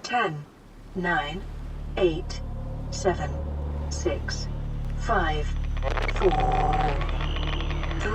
10, 9, 8, 7, 6, 5, 4, 3, 2.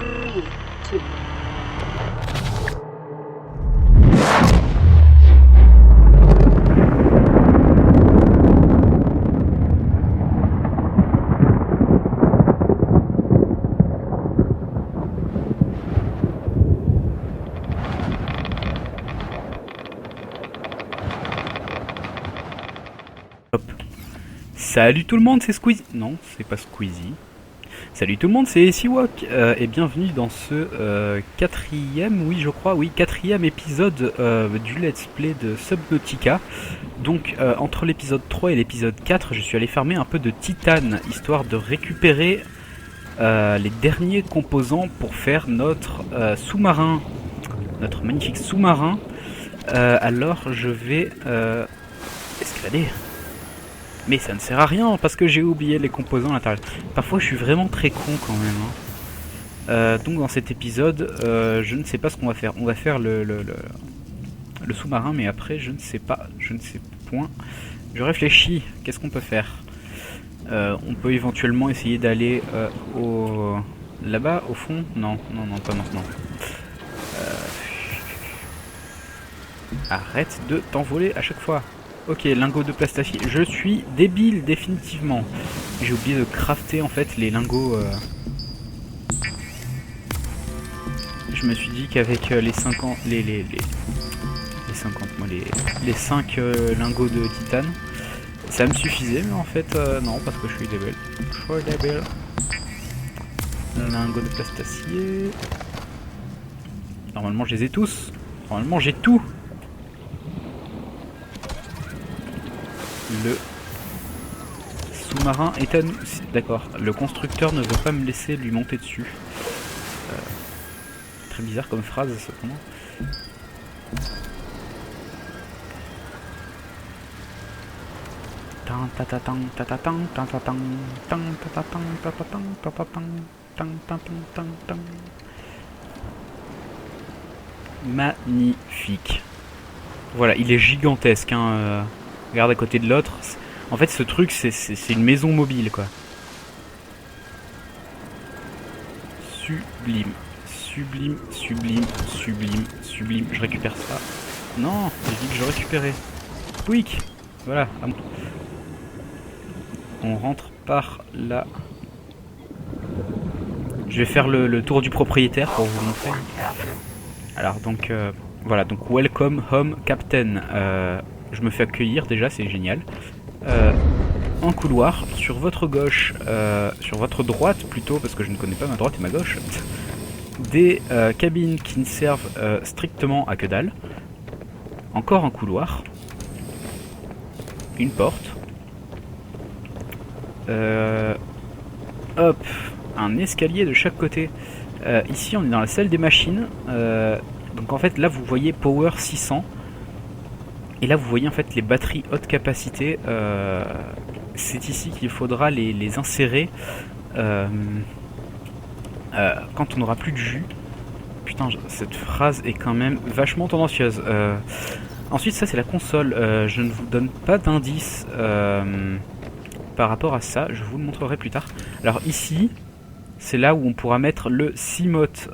Salut tout le monde, c'est Squeezie. Non, c'est pas Squeezie. Salut tout le monde, c'est Seawalk et bienvenue dans ce quatrième épisode du let's play de Subnautica. Donc entre l'épisode 3 et l'épisode 4, je suis allé farmer un peu de titane, histoire de récupérer les derniers composants pour faire notre sous-marin, notre magnifique sous-marin. Alors je vais escalader. Mais ça ne sert à rien parce que j'ai oublié les composants à l'intérieur. Parfois je suis vraiment très con quand même. Donc dans cet épisode, je ne sais pas ce qu'on va faire. On va faire le sous-marin, mais après je ne sais pas. Je ne sais point. Je réfléchis. Qu'est-ce qu'on peut faire? On peut éventuellement essayer d'aller là-bas au fond. Non, non, non, pas maintenant. Arrête de t'envoler à chaque fois. Ok, lingots de plastacier. Je suis débile, définitivement. J'ai oublié de crafter en fait les lingots. Je me suis dit qu'avec les 50, les 50, moi les 5 lingots de titane, ça me suffisait, mais en fait non, parce que je suis débile. Je suis débile. Lingots de plastacier. Normalement, je les ai tous. Normalement, j'ai tout. Le sous-marin est à nous. D'accord, le constructeur ne veut pas me laisser lui monter dessus. Très bizarre comme phrase, cependant. Magnifique. Voilà, il est gigantesque, hein. Regarde à côté de l'autre. En fait, ce truc, c'est une maison mobile, quoi. Sublime. Sublime, sublime, sublime, sublime. Je récupère ça. Non, j'ai dit que je récupérais. Quick. Voilà. On rentre par là. Je vais faire le tour du propriétaire pour vous montrer. Alors, donc, voilà. Donc, welcome home, Captain. Je me fais accueillir déjà, c'est génial. Un couloir sur votre gauche, sur votre droite plutôt, parce que je ne connais pas ma droite et ma gauche, des cabines qui ne servent strictement à que dalle. Encore un couloir, une porte, hop, un escalier de chaque côté. Ici on est dans la salle des machines, donc en fait là vous voyez Power 600. Et là vous voyez en fait les batteries haute capacité, c'est ici qu'il faudra les insérer quand on n'aura plus de jus. Putain, cette phrase est quand même vachement tendancieuse. Ensuite ça c'est la console, je ne vous donne pas d'indice par rapport à ça, je vous le montrerai plus tard. Alors ici, c'est là où on pourra mettre le Cimote.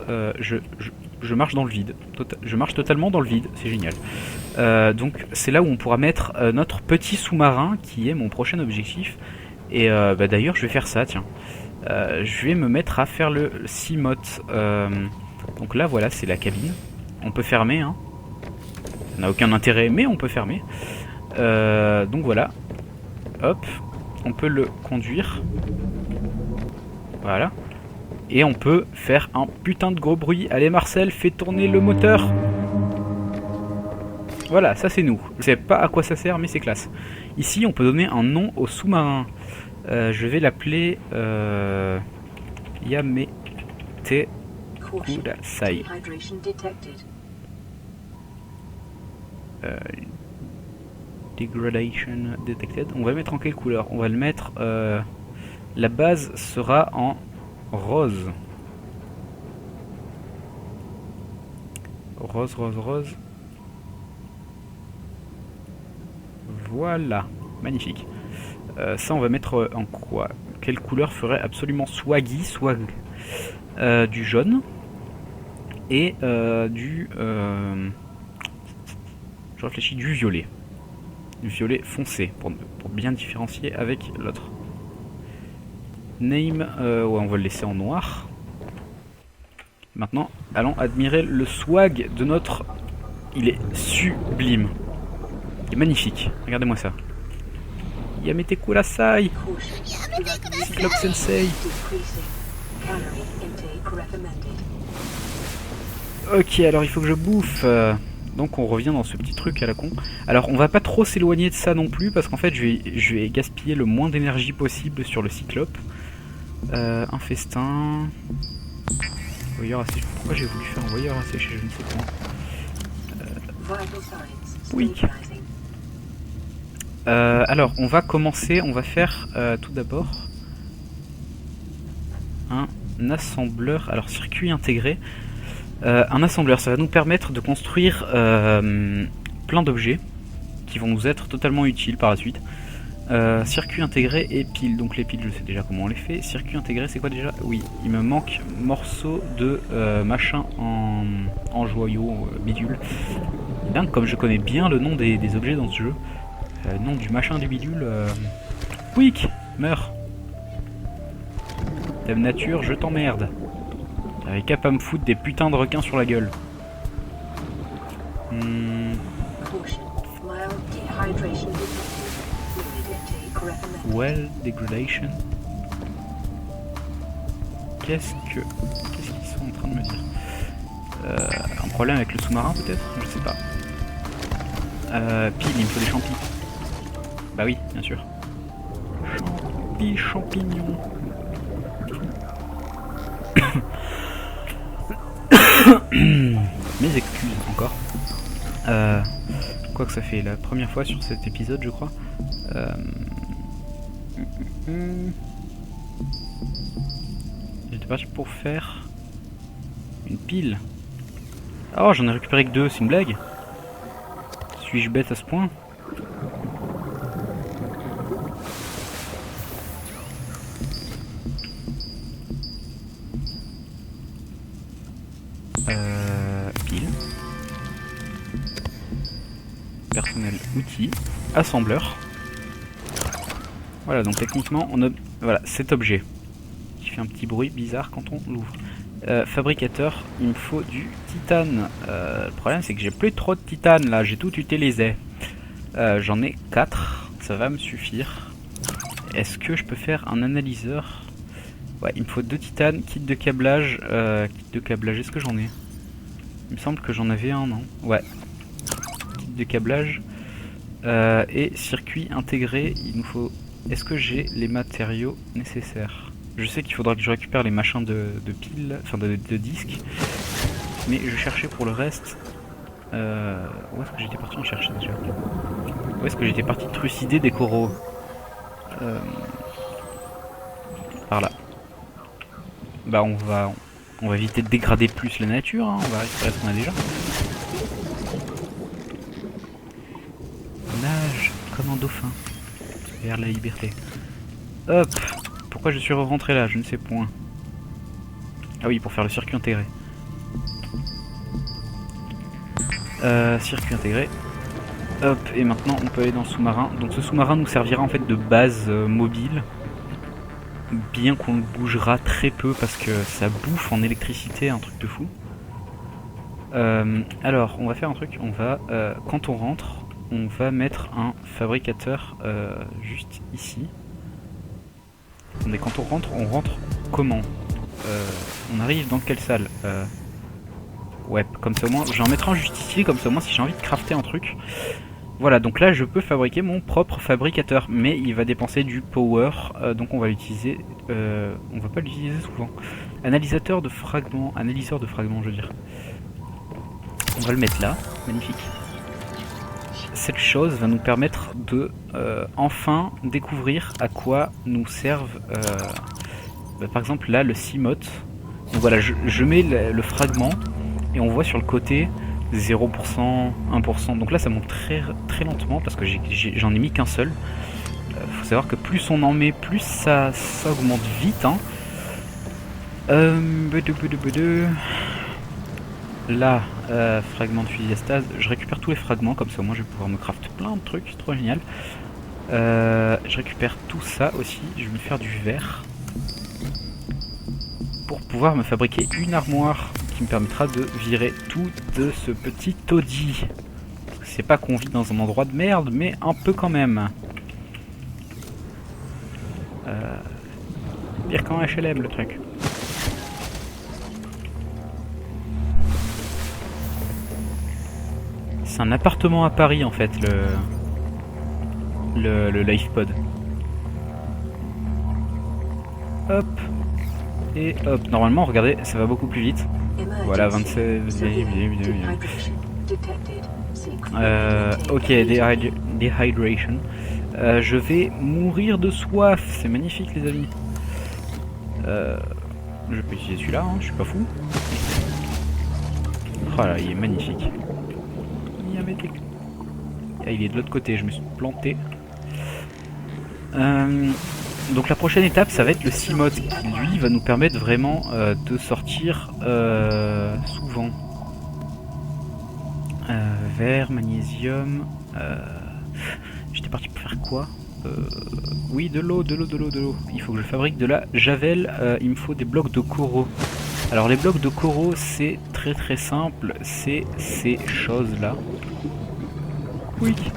Je marche dans le vide, je marche totalement dans le vide, c'est génial. Donc c'est là où on pourra mettre notre petit sous-marin qui est mon prochain objectif. Et d'ailleurs je vais faire ça, tiens. Je vais me mettre à faire le Cimote. Donc là voilà, c'est la cabine. On peut fermer, hein. Ça n'a aucun intérêt, mais on peut fermer. Donc voilà. Hop. On peut le conduire. Voilà. Et on peut faire un putain de gros bruit. Allez Marcel, fais tourner le moteur. Voilà, ça c'est nous. Je sais pas à quoi ça sert, mais c'est classe. Ici, on peut donner un nom au sous-marin. Je vais l'appeler Yamete Kudasai. Degradation detected. On va le mettre en quelle couleur? On va le mettre... la base sera en rose. Rose, rose, rose. Voilà, magnifique. Ça on va mettre en quoi? Quelle couleur ferait absolument swaggy, swag? Du jaune et du... je réfléchis, du violet. Du violet foncé pour bien différencier avec l'autre. Name, ouais, on va le laisser en noir. Maintenant, allons admirer le swag de notre... Il est sublime. Il est magnifique. Regardez-moi ça. Yamete Kurasai. Cyclope Sensei. Ok, alors il faut que je bouffe. Donc on revient dans ce petit truc à la con. Alors on va pas trop s'éloigner de ça non plus parce qu'en fait je vais gaspiller le moins d'énergie possible sur le cyclope. Un festin. Voyeur asséché. Pourquoi j'ai voulu faire un voyeur asséché? Je ne sais pas. Oui. Alors on va commencer. On va faire tout d'abord un assembleur. Alors circuit intégré. Un assembleur, ça va nous permettre de construire plein d'objets qui vont nous être totalement utiles par la suite. Circuit intégré et piles. Donc les piles, je sais déjà comment on les fait. Circuit intégré, c'est quoi déjà? Oui, il me manque morceau de machin en joyau bidule. Dingue, comme je connais bien le nom des objets dans ce jeu. Le nom du machin du bidule. Quick, meurs. Dame nature, je t'emmerde. J'avais qu'à pas me foutre des putains de requins sur la gueule. Well degradation. Qu'est-ce qu'ils sont en train de me dire? Un problème avec le sous-marin peut-être? Je sais pas. Pile, il me faut des champis. Bah oui, bien sûr. Champignons. Mes excuses encore. Quoi que ça fait la première fois sur cet épisode, je crois. J'étais parti pour faire une pile. Oh, j'en ai récupéré que 2, c'est une blague? Suis-je bête à ce point? Pile. Personnel outils. Assembleur. Voilà, donc techniquement on a voilà, cet objet qui fait un petit bruit bizarre quand on l'ouvre. Fabricateur, il me faut du titane. Le problème c'est que j'ai plus trop de titane là, j'ai tout utilisé. J'en ai 4, ça va me suffire. Est-ce que je peux faire un analyseur? Ouais, il me faut 2 titanes, kit de câblage. Kit de câblage, est-ce que j'en ai? Il me semble que j'en avais un, non? Ouais. Kit de câblage. Et circuit intégré, il nous faut... Est-ce que j'ai les matériaux nécessaires? Je sais qu'il faudra que je récupère les machins de piles, enfin de disques. Mais je cherchais pour le reste... où est-ce que j'étais parti en chercher déjà? Où est-ce que j'étais parti trucider des coraux? Par là. Bah on va éviter de dégrader plus la nature, hein. On va récupérer ce qu'on a déjà. Nage comme un dauphin vers la liberté. Hop. Pourquoi je suis rentré là? Je ne sais point. Ah oui, pour faire le circuit intégré. Circuit intégré. Hop, et maintenant on peut aller dans le sous-marin. Donc ce sous-marin nous servira en fait de base mobile. Bien qu'on le bougera très peu parce que ça bouffe en électricité, un truc de fou. Alors, on va faire un truc. On va, quand on rentre, on va mettre un fabricateur juste ici. Mais quand on rentre comment? On arrive dans quelle salle? Ouais, comme ça au moins, j'en mettrai un juste ici, comme ça au moins si j'ai envie de crafter un truc. Voilà, donc là je peux fabriquer mon propre fabricateur, mais il va dépenser du power, donc on va l'utiliser, on va pas l'utiliser souvent. Analyseur de fragments, je veux dire. On va le mettre là, magnifique. Cette chose va nous permettre de enfin découvrir à quoi nous servent, par exemple là le CMOT. Donc voilà, je mets le fragment et on voit sur le côté 0%, 1%. Donc là ça monte très, très lentement parce que j'en ai mis qu'un seul. Faut savoir que plus on en met, plus ça augmente vite. Hein. Là, fragment de fusil à stase, je récupère tous les fragments, comme ça moi je vais pouvoir me craft plein de trucs, c'est trop génial. Je récupère tout ça aussi, je vais me faire du verre pour pouvoir me fabriquer une armoire qui me permettra de virer tout de ce petit taudis. C'est pas qu'on vit dans un endroit de merde, mais un peu quand même. Pire qu'en HLM le truc. C'est un appartement à Paris en fait, le LifePod. Hop. Et hop. Normalement, regardez, ça va beaucoup plus vite. Voilà, 27. Ok, dehydration. Je vais mourir de soif. C'est magnifique, les amis. Je peux utiliser celui-là, hein, je suis pas fou. Oh là, il est magnifique. Ah, il est de l'autre côté, je me suis planté. Donc la prochaine étape, ça va être le CMOD qui lui va nous permettre vraiment de sortir souvent. Verre, magnésium. J'étais parti pour faire quoi? Oui, de l'eau. Il faut que je fabrique de la javel. Il me faut des blocs de coraux. Alors les blocs de coraux, c'est très très simple. C'est ces choses-là. Pouic.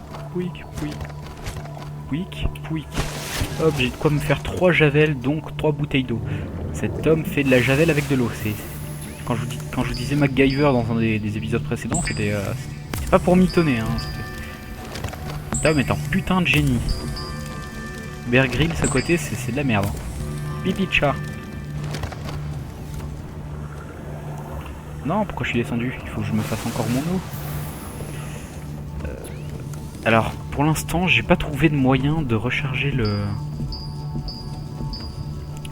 Hop, j'ai de quoi me faire 3 javels, donc 3 bouteilles d'eau. Cet homme fait de la javel avec de l'eau. C'est quand je vous disais MacGyver dans un des épisodes précédents, c'était pas pour mitonner. Hein, cet homme est un putain de génie. Bear Grylls à côté, c'est de la merde. Hein. Pipi de chat. Non, pourquoi je suis descendu? Il faut que je me fasse encore mon eau. Alors, pour l'instant, j'ai pas trouvé de moyen de recharger le...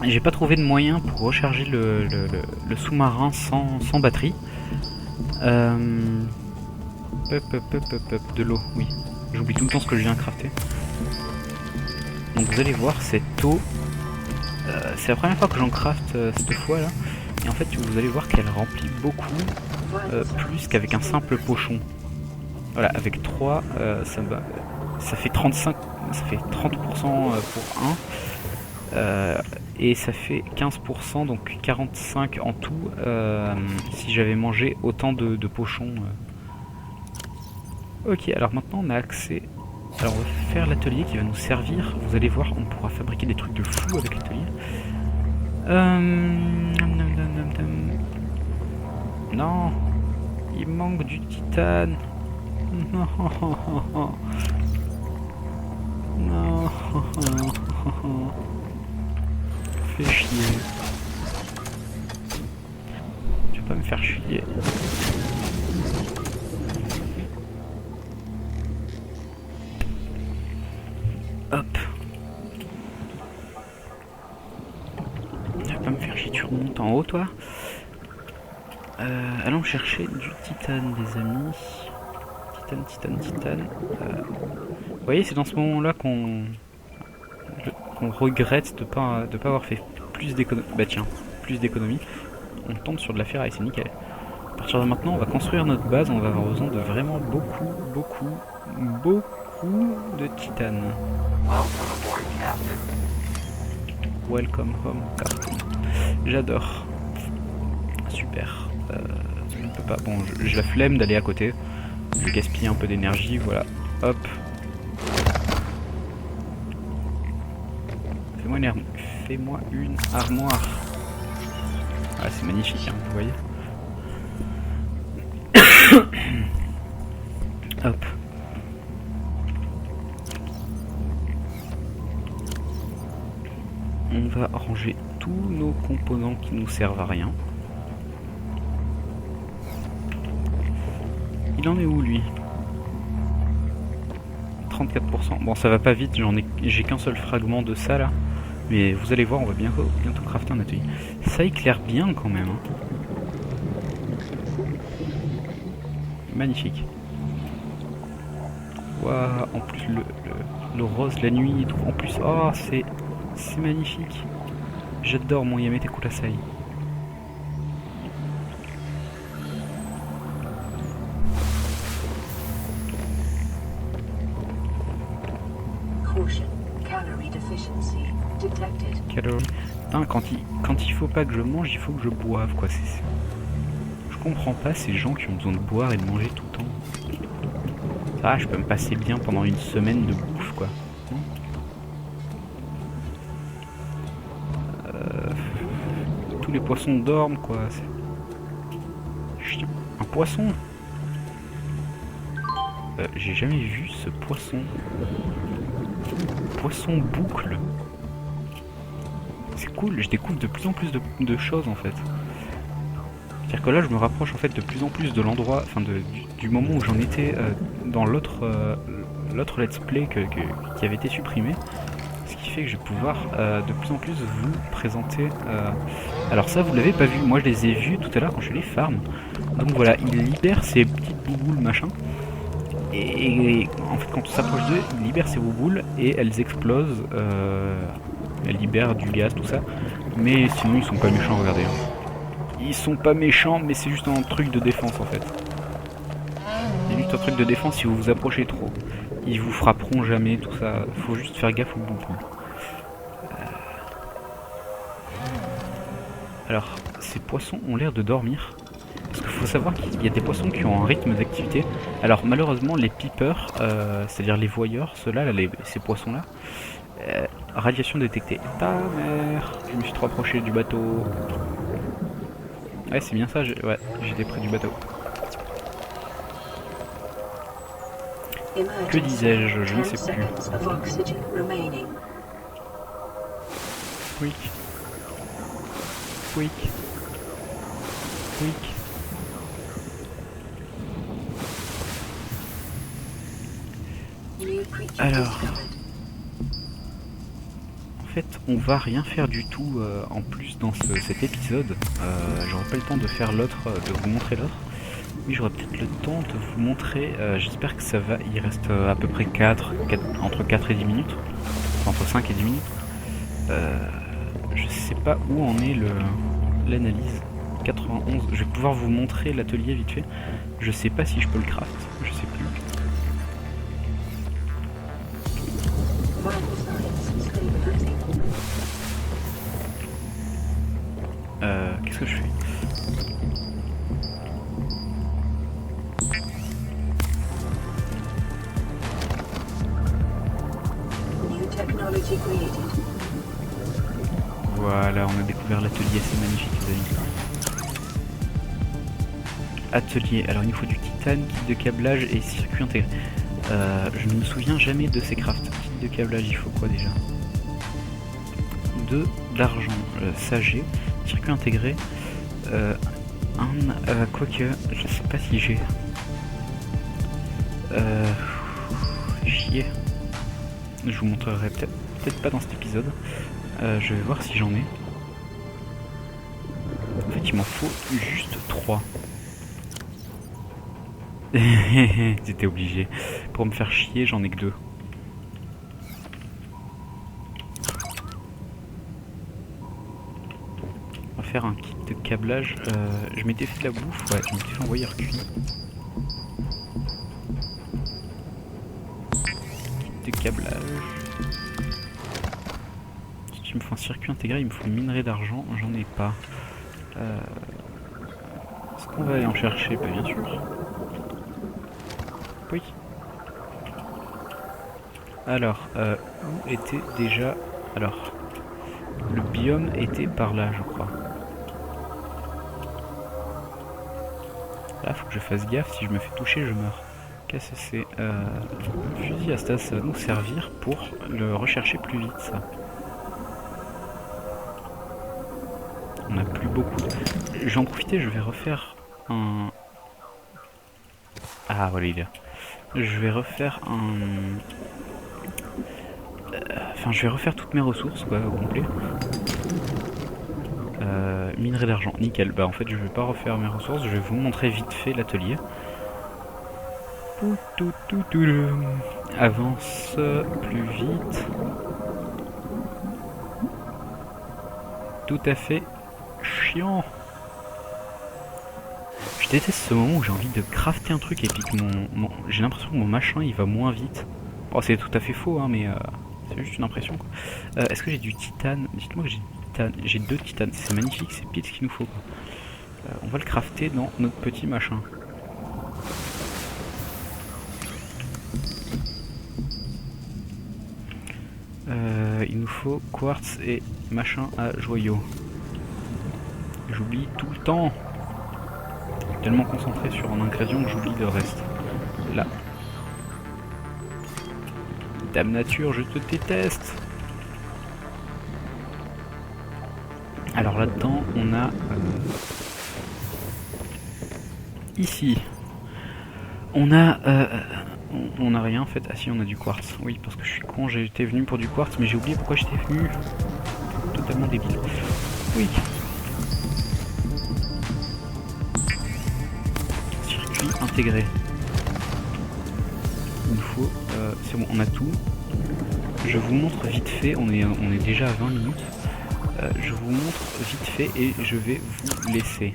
J'ai pas trouvé de moyen pour recharger le sous-marin sans batterie. De l'eau, oui. J'oublie tout le temps ce que je viens de crafter. Donc vous allez voir, cette eau... c'est la première fois que j'en craft cette fois là. Et en fait, vous allez voir qu'elle remplit beaucoup plus qu'avec un simple pochon. Voilà, avec 3, ça fait 35, ça fait 30% pour 1. Et ça fait 15%, donc 45 en tout, si j'avais mangé autant de pochons. Ok, alors maintenant on a accès... Alors on va faire l'atelier qui va nous servir. Vous allez voir, on pourra fabriquer des trucs de fou avec l'atelier. Non, il manque du titane. Non. Non. Fais chier. Tu vas pas me faire chier. Hop. Tu vas pas me faire chier, tu remontes en haut toi. Allons chercher du titane les amis. Titane. Vous voyez, c'est dans ce moment-là qu'on regrette de pas avoir fait plus d'économie. Bah tiens, plus d'économie. On tombe sur de la ferraille, c'est nickel. À partir de maintenant, on va construire notre base. On va avoir besoin de vraiment beaucoup de titane. Welcome home, Captain. J'adore. Super. Je ne peux pas. Bon, j'ai la flemme d'aller à côté. Je vais gaspiller un peu d'énergie, voilà. Hop. Fais-moi une armoire. Ah, c'est magnifique, hein, vous voyez. Hop. On va ranger tous nos composants qui nous servent à rien. Il en est où lui? 34%. Bon, ça va pas vite, j'ai qu'un seul fragment de ça là. Mais vous allez voir, on va bientôt crafter un atelier. Ça éclaire bien quand même. Hein. magnifique. Waouh, en plus le rose, la nuit et tout. En plus, oh, c'est magnifique. J'adore mon Yamete Kurasai. Caution, calorie deficiency detected. Calories. Hein, quand il faut pas que je mange, il faut que je boive, quoi. Je comprends pas ces gens qui ont besoin de boire et de manger tout le temps. Ah, je peux me passer bien pendant une semaine de bouffe, quoi. Tous les poissons dorment, quoi. Chut, un poisson. J'ai jamais vu ce poisson. Poisson boucle. C'est cool, je découvre de plus en plus de choses en fait. C'est-à-dire que là je me rapproche en fait de plus en plus de l'endroit, enfin du moment où j'en étais dans l'autre let's play qui avait été supprimé. Ce qui fait que je vais pouvoir de plus en plus vous présenter... Alors ça vous l'avez pas vu, moi je les ai vus tout à l'heure quand je suis allé farm. Donc voilà, il libère ses petites bouboules machin. Et en fait quand on s'approche d'eux, il libère ses bouboules et elles explosent. Elles libèrent du gaz, tout ça. Mais sinon ils sont pas méchants, regardez. Ils sont pas méchants, mais c'est juste un truc de défense en fait. C'est juste un truc de défense si vous vous approchez trop. Ils vous frapperont jamais, tout ça. Faut juste faire gaffe aux bouboules. Alors, ces poissons ont l'air de dormir. Parce qu'il faut savoir qu'il y a des poissons qui ont un rythme d'activité. Alors malheureusement les peepers, c'est-à-dire les voyeurs, ceux-là, ces poissons-là, radiation détectée. Ta mère, je me suis trop approché du bateau. Ouais, c'est bien ça, j'étais près du bateau. Que disais-je? Je ne sais plus. Quick. Quick. Quick. Alors, en fait, on va rien faire du tout en plus dans cet épisode. J'aurai pas le temps de faire l'autre, de vous montrer l'autre. Oui, j'aurai peut-être le temps de vous montrer. J'espère que ça va. Il reste à peu près entre 4 et 10 minutes. Enfin, entre 5 et 10 minutes. Je sais pas où en est l'analyse. 91. Je vais pouvoir vous montrer l'atelier vite fait. Je sais pas si je peux le craft. Je sais plus. Qu'est-ce que je fais? Voilà, on a découvert l'atelier, c'est magnifique les amis. Atelier, alors il nous faut du titane, kit de câblage et circuit intégré. Je ne me souviens jamais de ces crafts. Kit de câblage, il faut quoi déjà? 2 d'argent, ça j'ai. Circuit intégré. Quoique, je sais pas si j'ai. Chier. Je vous montrerai peut-être pas dans cet épisode. Je vais voir si j'en ai. En fait, il m'en faut juste 3. J'étais obligé. Pour me faire chier, j'en ai que 2. On va faire un kit de câblage. Je m'étais fait de la bouffe, ouais, je m'étais fait envoyer cuit. Kit de câblage. Si tu me fais un circuit intégré, il me faut une minerai d'argent, j'en ai pas. Est-ce qu'on va aller en chercher? Pas bien sûr. Oui. Alors, où était déjà... Alors, le biome était par là, je crois. Là, faut que je fasse gaffe, si je me fais toucher, je meurs. Qu'est-ce que c'est? Fusil à stas, ça va nous servir pour le rechercher plus vite, ça. On n'a plus beaucoup. J'en profiter, je vais refaire un... Ah, voilà, il est là. Je vais refaire un... Enfin, je vais refaire toutes mes ressources, quoi, au complet. Minerai d'argent, nickel. Bah, en fait, je vais pas refaire mes ressources, je vais vous montrer vite fait l'atelier. Avance plus vite. Tout à fait chiant. Je déteste ce moment où j'ai envie de crafter un truc et puis que j'ai l'impression que mon machin il va moins vite. Oh, c'est tout à fait faux, hein, mais c'est juste une impression, quoi. Est-ce que j'ai du titane? Dites-moi que j'ai du titane. J'ai 2 titanes, c'est magnifique, c'est pile ce qu'il nous faut, quoi. On va le crafter dans notre petit machin. Il nous faut quartz et machin à joyaux. J'oublie tout le temps. Tellement concentré sur un ingrédient que j'oublie le reste. Là. Dame Nature, je te déteste. Alors là-dedans, on a... ici. On a rien en fait. Ah si, on a du quartz. Oui, parce que je suis con, j'étais venu pour du quartz, mais j'ai oublié pourquoi j'étais venu. Totalement débile. Oui. Circuit intégré. Il nous faut... c'est bon, on a tout. Je vous montre vite fait, on est déjà à 20 minutes. Je vous montre vite fait et je vais vous laisser.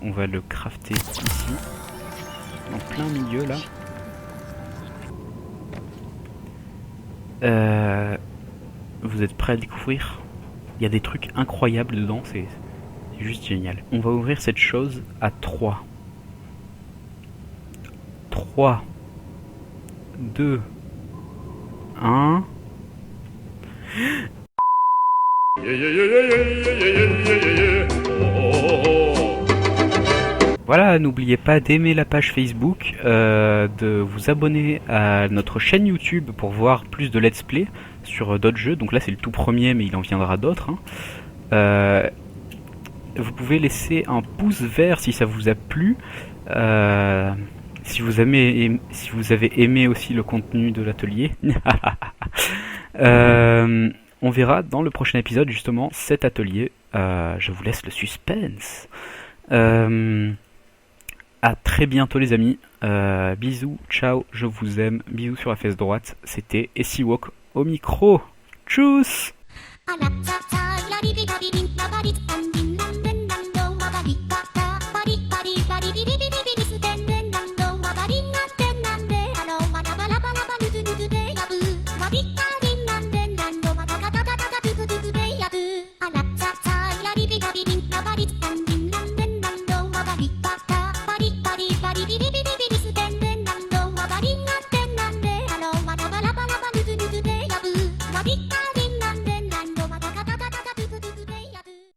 On va le crafter ici, en plein milieu là. Vous êtes prêts à découvrir? Il y a des trucs incroyables dedans, c'est juste génial. On va ouvrir cette chose à 3. 3, 2, 1... Voilà, n'oubliez pas d'aimer la page Facebook, de vous abonner à notre chaîne YouTube pour voir plus de let's play sur d'autres jeux. Donc là c'est le tout premier, mais il en viendra d'autres, hein. Vous pouvez laisser un pouce vert si ça vous a plu. Si vous avez aimé aussi le contenu de l'atelier. On verra dans le prochain épisode justement cet atelier. Je vous laisse le suspense. À très bientôt les amis. Bisous, ciao, je vous aime. Bisous sur la fesse droite. C'était Essiwok au micro. Tchuss!